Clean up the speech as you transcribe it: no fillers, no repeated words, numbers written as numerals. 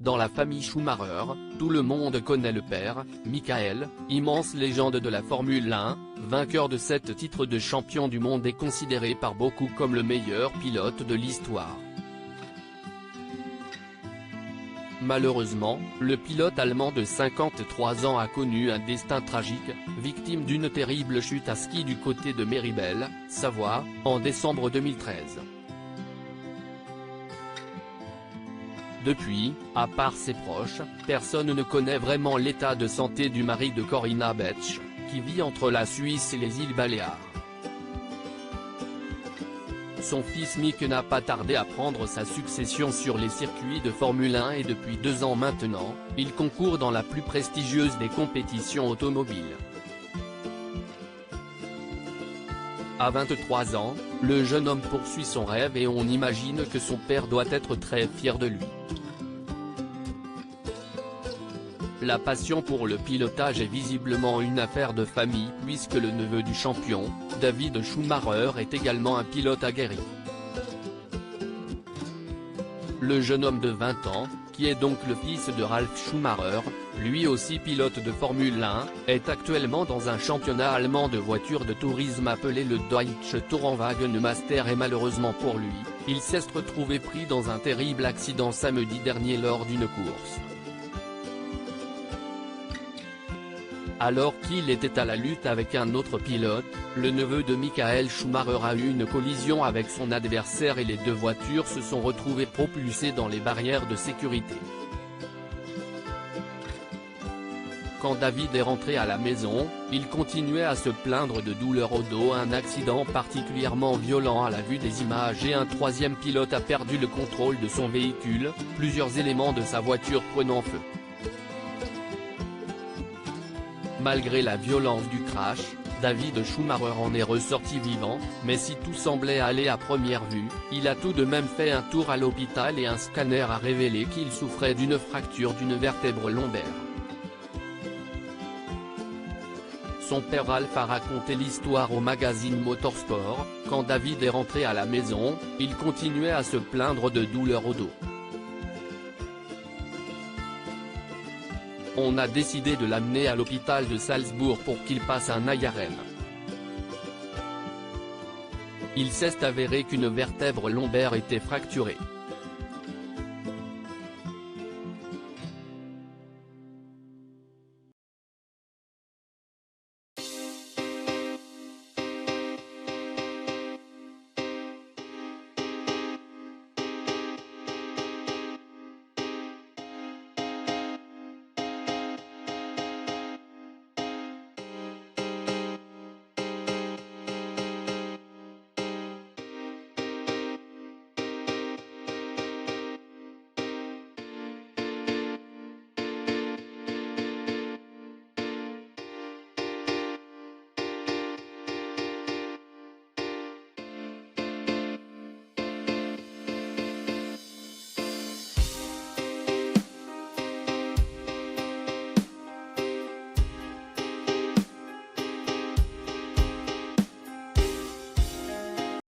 Dans la famille Schumacher, tout le monde connaît le père, Michael, immense légende de la Formule 1, vainqueur de 7 titres de champion du monde et considéré par beaucoup comme le meilleur pilote de l'histoire. Malheureusement, le pilote allemand de 53 ans a connu un destin tragique, victime d'une terrible chute à ski du côté de Méribel, Savoie, en décembre 2013. Depuis, à part ses proches, personne ne connaît vraiment l'état de santé du mari de Corinna Betsch, qui vit entre la Suisse et les îles Baléares. Son fils Mick n'a pas tardé à prendre sa succession sur les circuits de Formule 1 et depuis 2 ans maintenant, il concourt dans la plus prestigieuse des compétitions automobiles. À 23 ans, le jeune homme poursuit son rêve et on imagine que son père doit être très fier de lui. La passion pour le pilotage est visiblement une affaire de famille puisque le neveu du champion, David Schumacher est également un pilote aguerri. Le jeune homme de 20 ans, qui est donc le fils de Ralf Schumacher, lui aussi pilote de Formule 1, est actuellement dans un championnat allemand de voitures de tourisme appelé le Deutsche Tourenwagen Master et malheureusement pour lui, il s'est retrouvé pris dans un terrible accident samedi dernier lors d'une course. Alors qu'il était à la lutte avec un autre pilote, le neveu de Michael Schumacher a eu une collision avec son adversaire et les deux voitures se sont retrouvées propulsées dans les barrières de sécurité. Quand David est rentré à la maison, il continuait à se plaindre de douleurs au dos. Un accident particulièrement violent à la vue des images et un troisième pilote a perdu le contrôle de son véhicule, plusieurs éléments de sa voiture prenant feu. Malgré la violence du crash, David Schumacher en est ressorti vivant, mais si tout semblait aller à première vue, il a tout de même fait un tour à l'hôpital et un scanner a révélé qu'il souffrait d'une fracture d'une vertèbre lombaire. Son père Ralf a raconté l'histoire au magazine Motorsport. Quand David est rentré à la maison, il continuait à se plaindre de douleurs au dos. On a décidé de l'amener à l'hôpital de Salzbourg pour qu'il passe un IRM. Il s'est avéré qu'une vertèbre lombaire était fracturée.